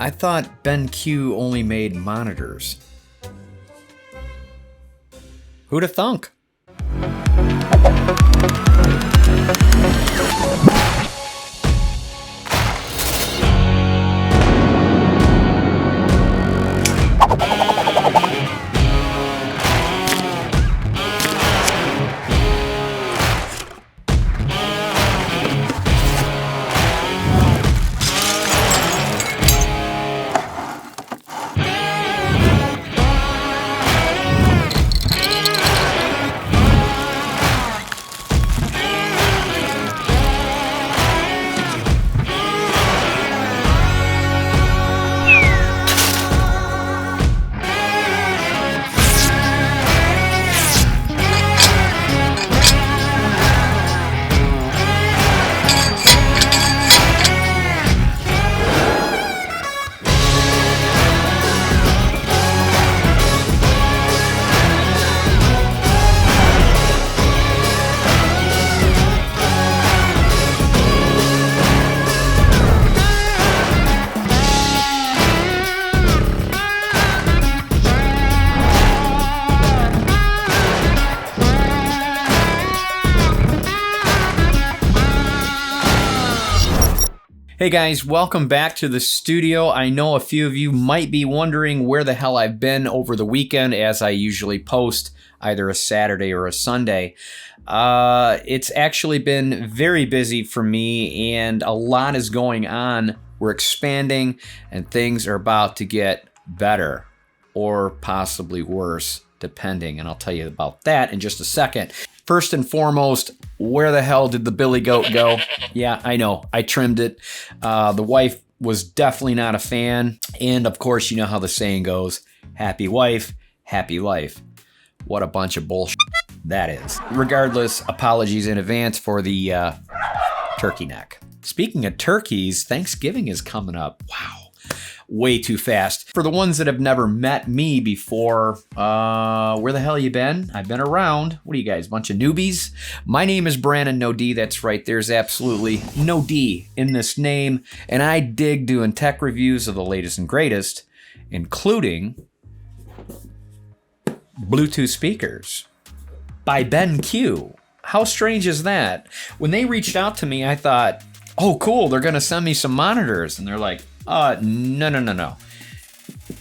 I thought BenQ only made monitors. Who'da thunk? Hey guys, welcome back to the studio. I know a few of you might be wondering where the hell I've been over the weekend, as I usually post either a Saturday or a Sunday. It's actually been very busy for me and a lot is going on. We're expanding and things are about to get better or possibly worse, depending, and I'll tell you about that in just a second. First and foremost, where the hell did the billy goat go? Yeah, I know, I trimmed it. The wife was definitely not a fan. And of course, you know how the saying goes, happy wife, happy life. What a bunch of bullshit that is. Regardless, apologies in advance for the turkey neck. Speaking of turkeys, Thanksgiving is coming up. Wow. Way too fast. For the ones that have never met me before, where the hell you been? I've been around. What are you guys, bunch of newbies? My name is Brannon No. That's right, there's absolutely no D in this name, and I dig doing tech reviews of the latest and greatest, including Bluetooth speakers by BenQ. How strange is that? When they reached out to me, I thought, oh cool, they're gonna send me some monitors, and they're like, no.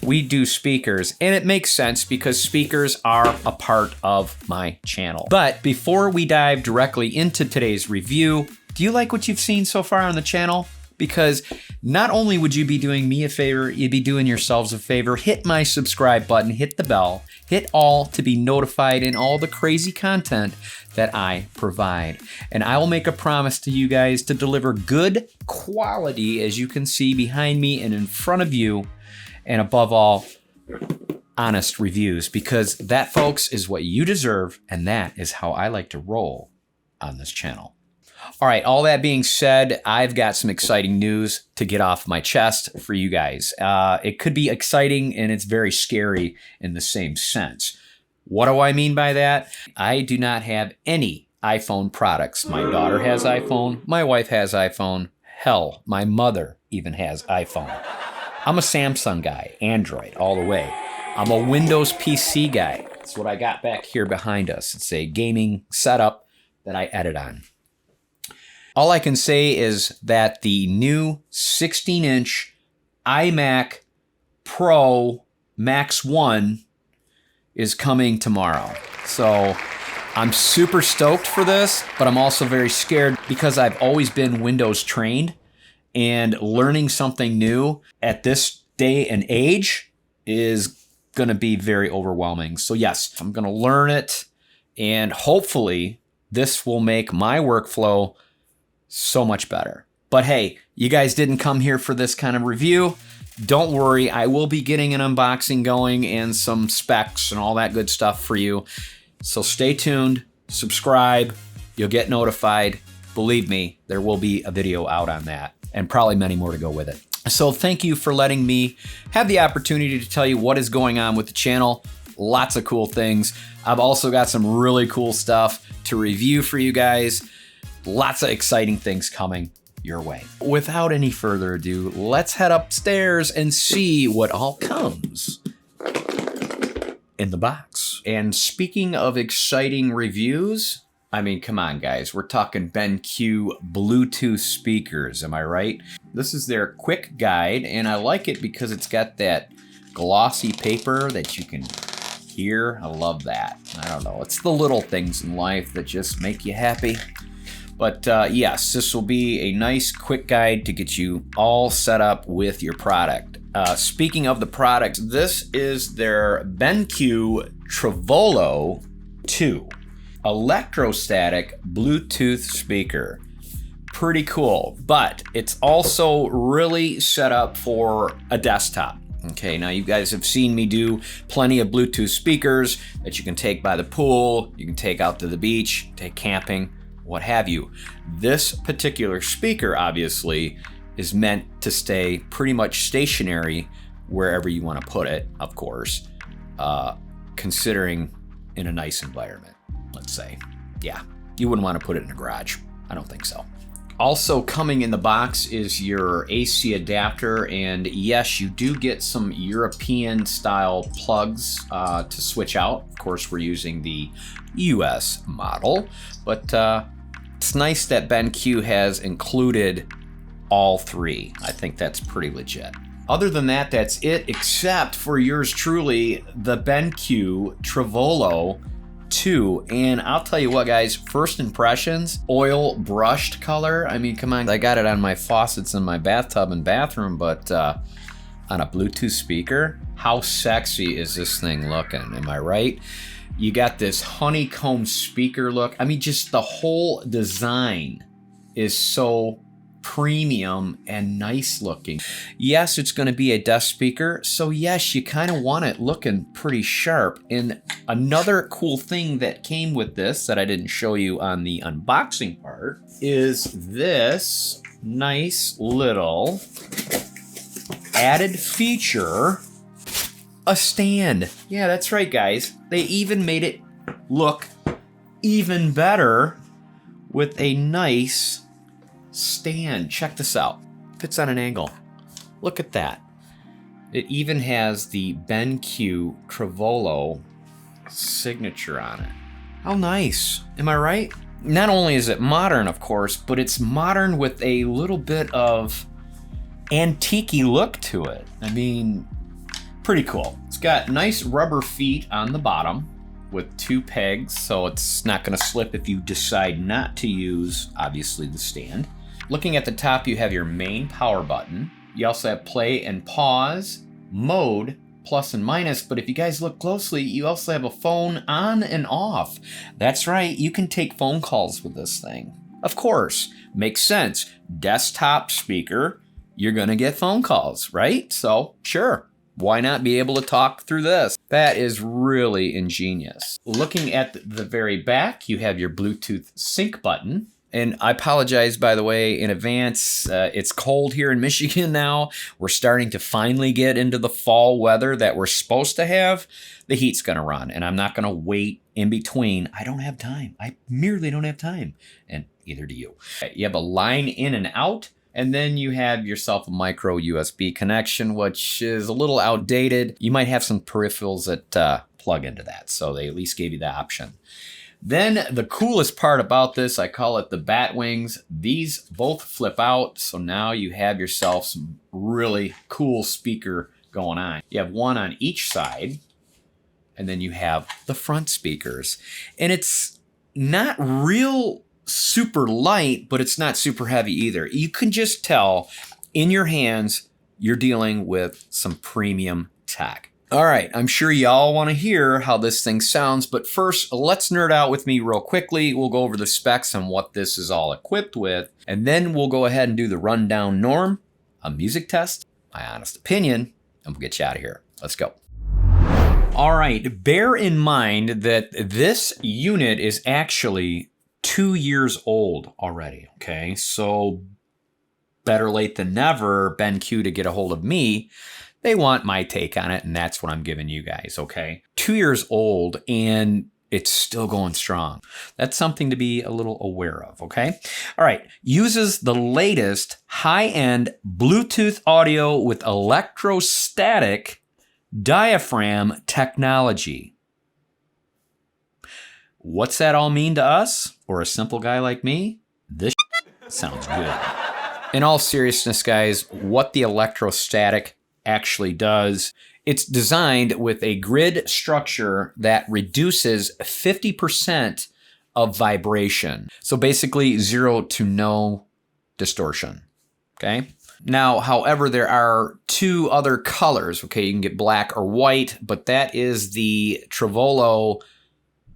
We do speakers, and it makes sense because speakers are a part of my channel. But before we dive directly into today's review, do you like what you've seen so far on the channel? Because not only would you be doing me a favor, you'd be doing yourselves a favor. Hit my subscribe button, hit the bell, hit all to be notified in all the crazy content that I provide. And I will make a promise to you guys to deliver good quality, as you can see behind me and in front of you, and above all, honest reviews, because that, folks, is what you deserve, and that is how I like to roll on this channel. All right, all that being said, I've got some exciting news to get off my chest for you guys. It could be exciting and it's very scary in the same sense. What do I mean by that? I do not have any iPhone products. My daughter has iPhone, my wife has iPhone, hell, my mother even has iPhone. I'm a Samsung guy, Android all the way. I'm a Windows PC guy. That's what I got back here behind us. It's a gaming setup that I edit on. All I can say is that the new 16-inch iMac Pro Max 1 is coming tomorrow. So I'm super stoked for this, but I'm also very scared because I've always been Windows trained, and learning something new at this day and age is going to be very overwhelming. So yes, I'm going to learn it, and hopefully this will make my workflow so much better. But hey, you guys didn't come here for this kind of review. Don't worry, I will be getting an unboxing going and some specs and all that good stuff for you. So stay tuned, subscribe, you'll get notified. Believe me, there will be a video out on that, and probably many more to go with it. So thank you for letting me have the opportunity to tell you what is going on with the channel. Lots of cool things. I've also got some really cool stuff to review for you guys. Lots of exciting things coming. your way. Without any further ado, let's head upstairs and see what all comes in the box. And speaking of exciting reviews, I mean, come on guys, we're talking BenQ Bluetooth speakers, am I right? This is their quick guide, and I like it because it's got that glossy paper that you can hear. I love that. I don't know, it's the little things in life that just make you happy. But yes, this will be a nice quick guide to get you all set up with your product. Speaking of the product, this is their BenQ treVolo 2 Electrostatic Bluetooth speaker. Pretty cool, but it's also really set up for a desktop. Okay, now you guys have seen me do plenty of Bluetooth speakers that you can take by the pool, you can take out to the beach, take camping, what have you. This particular speaker, obviously, is meant to stay pretty much stationary wherever you want to put it, of course, considering in a nice environment, let's say. Yeah, you wouldn't want to put it in a garage. I don't think so. Also coming in the box is your AC adapter, and yes, you do get some European style plugs to switch out. Of course, we're using the US model, but it's nice that BenQ has included all three. I think that's pretty legit. Other than that, that's it, except for yours truly, the BenQ treVolo 2. And I'll tell you what, guys, first impressions, oil brushed color. I mean, come on, I got it on my faucets in my bathtub and bathroom, but on a Bluetooth speaker, how sexy is this thing looking? Am I right? You got this honeycomb speaker look. I mean, just the whole design is so premium and nice looking. Yes, it's going to be a desk speaker, so yes, you kind of want it looking pretty sharp. And another cool thing that came with this that I didn't show you on the unboxing part is this nice little added feature, a stand. Yeah, that's right, guys. They even made it look even better with a nice stand. Check this out. Fits on an angle. Look at that. It even has the BenQ treVolo signature on it. How nice. Am I right? Not only is it modern, of course, but it's modern with a little bit of antique-y look to it. I mean, pretty cool. It's got nice rubber feet on the bottom with 2 pegs, so it's not going to slip if you decide not to use, obviously, the stand. Looking at the top, you have your main power button. You also have play and pause, mode, plus and minus, but if you guys look closely, you also have a phone on and off. That's right, you can take phone calls with this thing. Of course, makes sense. Desktop speaker, you're gonna get phone calls, right? So, sure. Why not be able to talk through this? That is really ingenious. Looking at the very back, you have your Bluetooth sync button. And I apologize, by the way, in advance. It's cold here in Michigan now. We're starting to finally get into the fall weather that we're supposed to have. The heat's gonna run, and I'm not gonna wait in between. I don't have time. I merely don't have time, and neither do you. You have a line in and out, and then you have yourself a micro USB connection, which is a little outdated. You might have some peripherals that plug into that, so they at least gave you the option. Then the coolest part about this, I call it the bat wings. These both flip out, so now you have yourself some really cool speaker going on. You have one on each side, and then you have the front speakers. And it's not real super light, but it's not super heavy either. You can just tell in your hands you're dealing with some premium tech. All right, I'm sure y'all want to hear how this thing sounds, but first, let's nerd out with me real quickly. We'll go over the specs and what this is all equipped with, and then we'll go ahead and do the rundown norm, a music test, my honest opinion, and we'll get you out of here. Let's go. All right, bear in mind that this unit is actually 2 years old already, okay? So better late than never, BenQ to get a hold of me. They want my take on it, and that's what I'm giving you guys, okay? 2 years old, and it's still going strong. That's something to be a little aware of, okay? All right, uses the latest high-end Bluetooth audio with electrostatic diaphragm technology. What's that all mean to us, or a simple guy like me? This sounds good. In all seriousness, guys, what the electrostatic actually does, it's designed with a grid structure that reduces 50% of vibration. So basically 0 to no distortion, okay? Now, however, there are 2 other colors, okay? You can get black or white, but that is the treVolo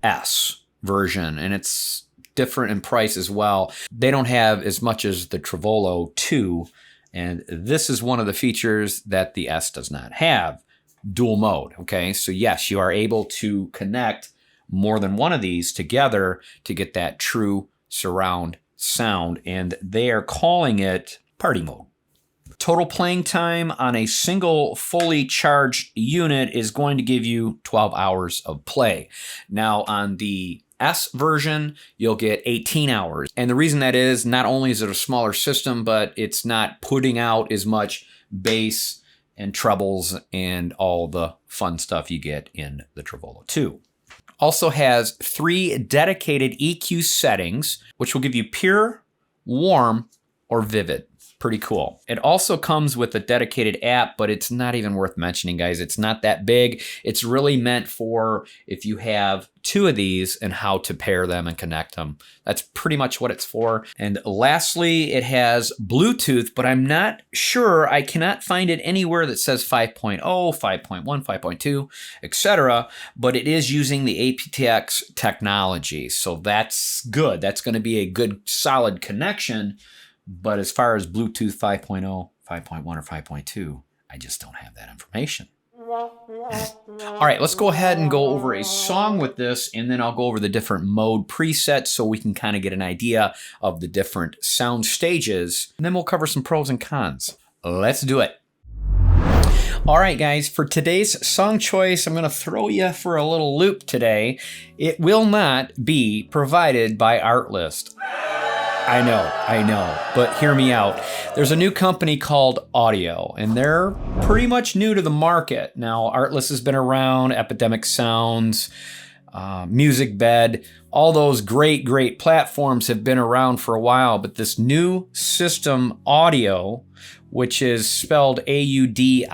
S version, and it's different in price as well. They don't have as much as the treVolo 2, and this is one of the features that the S does not have. Dual mode, okay? So yes, you are able to connect more than one of these together to get that true surround sound, and they are calling it party mode. Total playing time on a single fully charged unit is going to give you 12 hours of play. Now on the S version, you'll get 18 hours. And the reason that is, not only is it a smaller system, but it's not putting out as much bass and trebles and all the fun stuff you get in the treVolo 2. Also has 3 dedicated EQ settings, which will give you pure, warm, or vivid. Pretty cool. It also comes with a dedicated app, but it's not even worth mentioning, guys. It's not that big. It's really meant for if you have 2 of these and how to pair them and connect them. That's pretty much what it's for. And lastly, it has Bluetooth, but I'm not sure. I cannot find it anywhere that says 5.0, 5.1, 5.2, etc. But it is using the aptX technology. So that's good. That's going to be a good, solid connection. But as far as Bluetooth 5.0, 5.1, or 5.2, I just don't have that information. All right, let's go ahead and go over a song with this, and then I'll go over the different mode presets so we can kind of get an idea of the different sound stages, and then we'll cover some pros and cons. Let's do it. All right, guys, for today's song choice, I'm going to throw you for a little loop today. It will not be provided by ARTLIST. I know, but hear me out. There's a new company called Audio, and they're pretty much new to the market. Now, ARTLIST has been around, Epidemic Sounds, Music Bed, all those great platforms have been around for a while, but this new system, Audio, which is spelled AUDIIO,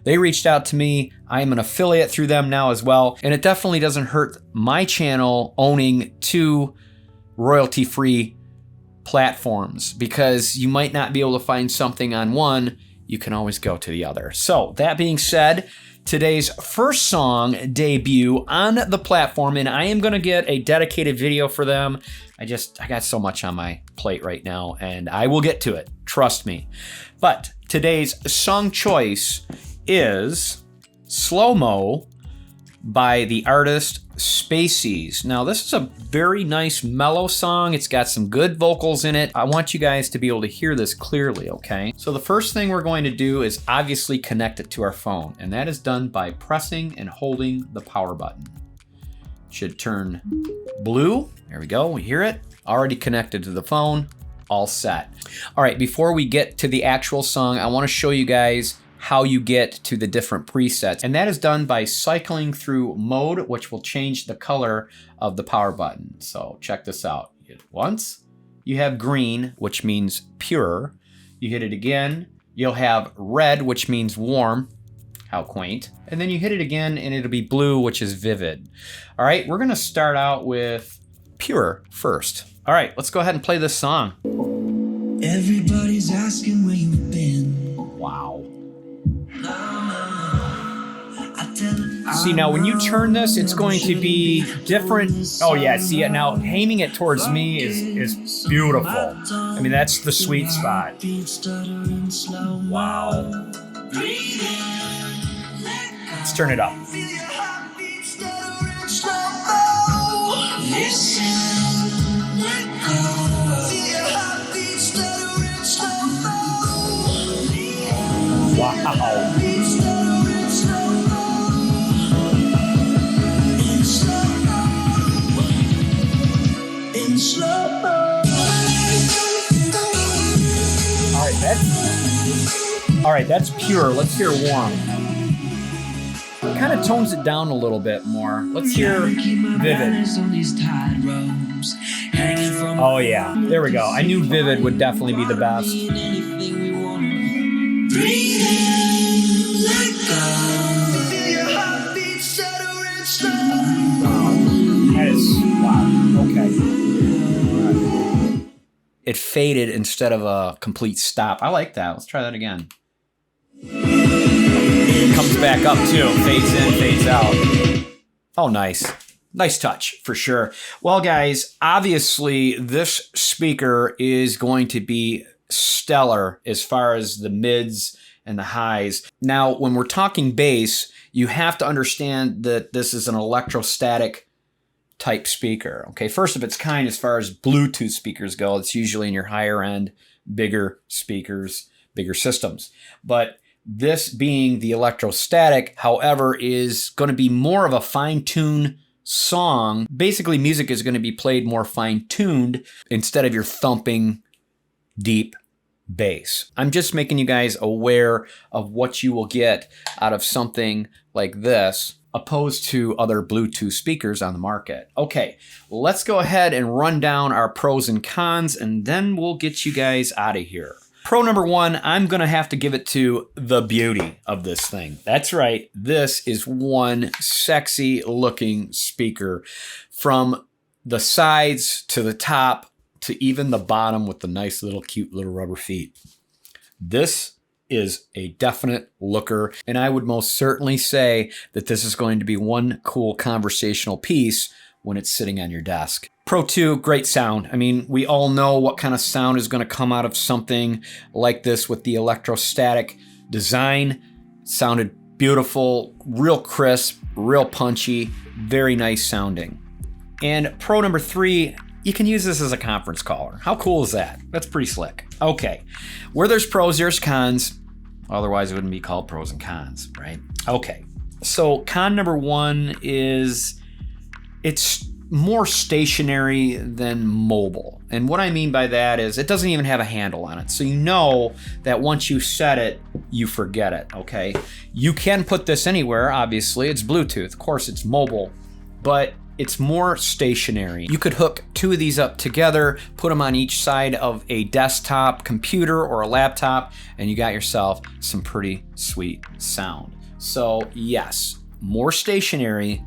they reached out to me. I am an affiliate through them now as well, and it definitely doesn't hurt my channel owning 2 royalty-free platforms, because you might not be able to find something on one, you can always go to the other. So that being said, today's first song debut on the platform, and I am going to get a dedicated video for them. I got so much on my plate right now, and I will get to it, trust me. But today's song choice is Slow Mo by the artist Spacies. Now, this is a very nice mellow song. It's got some good vocals in it. I want you guys to be able to hear this clearly, okay? So the first thing we're going to do is obviously connect it to our phone, and that is done by pressing and holding the power button. It should turn blue. There we go, we hear it. Already connected to the phone, all set. All right, before we get to the actual song, I want to show you guys how you get to the different presets. And that is done by cycling through mode, which will change the color of the power button. So check this out. You hit it once, you have green, which means pure. You hit it again, you'll have red, which means warm. How quaint. And then you hit it again and it'll be blue, which is vivid. All right, we're gonna start out with pure first. All right, let's go ahead and play this song. Everybody's asking where you've been. Wow. See, now when you turn this, it's going to be different. Oh yeah, see it now, aiming it towards me is beautiful. I mean, that's the sweet spot. Wow. Let's turn it up. Wow. All right, that's pure. Let's hear warm. It kind of tones it down a little bit more. Let's hear vivid. Oh yeah, there we go. I knew vivid would definitely be the best. That is, wow, okay. It faded instead of a complete stop. I like that. Let's try that again. It comes back up too. Fades in, fades out. Oh, nice. Nice touch, for sure. Well, guys, obviously this speaker is going to be stellar as far as the mids and the highs. Now, when we're talking bass, you have to understand that this is an electrostatic type speaker. Okay, first of its kind as far as Bluetooth speakers go. It's usually in your higher end, bigger speakers, bigger systems. But this being the electrostatic, however, is going to be more of a fine-tuned song. Basically, music is going to be played more fine-tuned instead of your thumping, deep bass. I'm just making you guys aware of what you will get out of something like this, opposed to other Bluetooth speakers on the market. Okay, let's go ahead and run down our pros and cons, and then we'll get you guys out of here. Pro number one, I'm gonna have to give it to the beauty of this thing. That's right, this is one sexy looking speaker. From the sides to the top to even the bottom with the nice little cute little rubber feet. This is a definite looker, and I would most certainly say that this is going to be one cool conversational piece when it's sitting on your desk. Pro 2, great sound. I mean, we all know what kind of sound is going to come out of something like this with the electrostatic design. Sounded beautiful, real crisp, real punchy, very nice sounding. And pro number 3, you can use this as a conference caller. How cool is that? That's pretty slick. Okay, where there's pros, there's cons. Otherwise, it wouldn't be called pros and cons, right? Okay, so con number 1 is it's more stationary than mobile. And what I mean by that is it doesn't even have a handle on it. So you know that once you set it, you forget it, okay? You can put this anywhere, obviously. It's Bluetooth. Of course, it's mobile, but it's more stationary. You could hook 2 of these up together, put them on each side of a desktop computer or a laptop, and you got yourself some pretty sweet sound. So yes, more stationary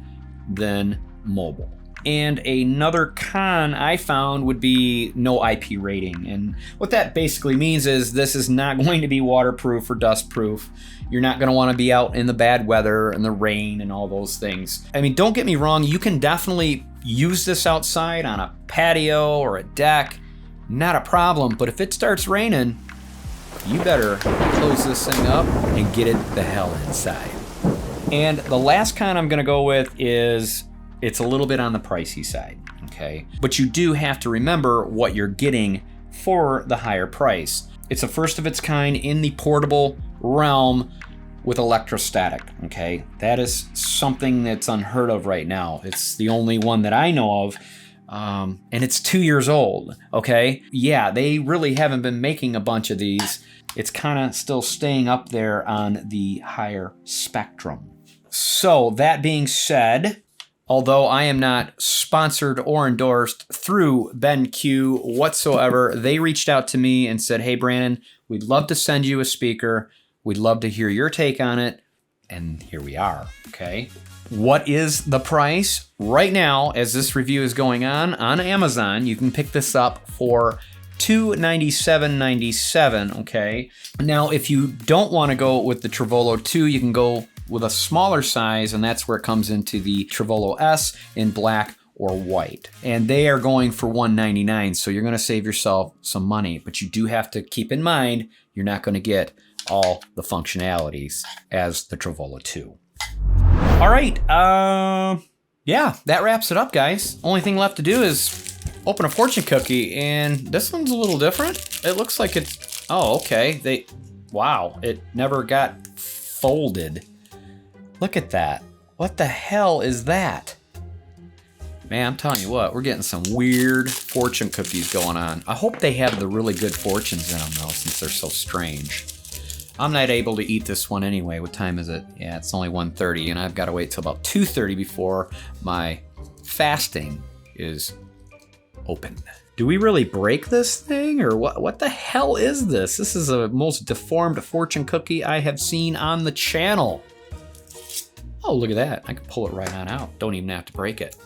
than mobile. And another con I found would be no IP rating. And what that basically means is this is not going to be waterproof or dustproof. You're not going to want to be out in the bad weather and the rain and all those things. I mean, don't get me wrong, you can definitely use this outside on a patio or a deck. Not a problem, but if it starts raining, you better close this thing up and get it the hell inside. And the last con I'm going to go with is it's a little bit on the pricey side, okay? But you do have to remember what you're getting for the higher price. It's a first of its kind in the portable realm with electrostatic, okay? That is something that's unheard of right now. It's the only one that I know of, and it's 2 years old, okay? Yeah, they really haven't been making a bunch of these. It's kind of still staying up there on the higher spectrum. So that being said, although I am not sponsored or endorsed through BenQ whatsoever, they reached out to me and said, hey, Brannon, we'd love to send you a speaker. We'd love to hear your take on it. And here we are, okay? What is the price? Right now, as this review is going on Amazon, you can pick this up for $297.97, okay? Now, if you don't want to go with the treVolo 2, you can go with a smaller size, and that's where it comes into the treVolo S in black or white. And they are going for $199, so you're gonna save yourself some money, but you do have to keep in mind, you're not gonna get all the functionalities as the treVolo 2. All right, yeah, that wraps it up, guys. Only thing left to do is open a fortune cookie, and this one's a little different. It looks like it's, oh, okay. Wow, it never got folded. Look at that. What the hell is that? Man, I'm telling you what, we're getting some weird fortune cookies going on. I hope they have the really good fortunes in them though, since they're so strange. I'm not able to eat this one anyway. What time is it? Yeah, it's only 1:30, and I've got to wait till about 2:30 before my fasting is open. Do we really break this thing, or what the hell is this? This is the most deformed fortune cookie I have seen on the channel. Oh, look at that. I can pull it right on out. Don't even have to break it.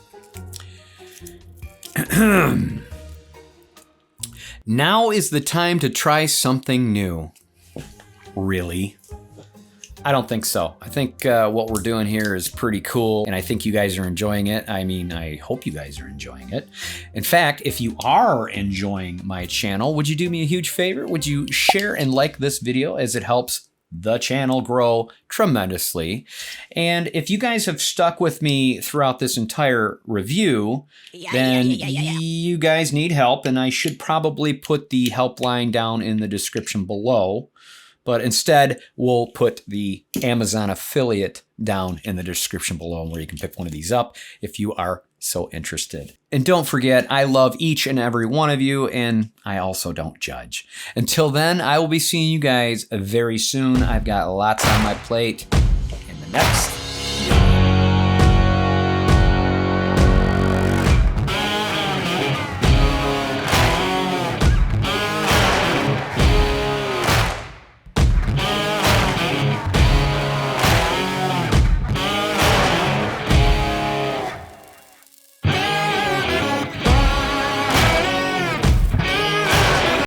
Now is the time to try something new. Really? I don't think so. I think what we're doing here is pretty cool, and I think you guys are enjoying it. I mean, I hope you guys are enjoying it. In fact, if you are enjoying my channel, would you do me a huge favor? Would you share and like this video, as it helps the channel grow tremendously? And if you guys have stuck with me throughout this entire review, then you guys need help, and I should probably put the helpline down in the description below. But instead, we'll put the Amazon affiliate down in the description below, where you can pick one of these up if you are so interested. And don't forget, I love each and every one of you, and I also don't judge. Until then, I will be seeing you guys very soon. I've got lots on my plate in the next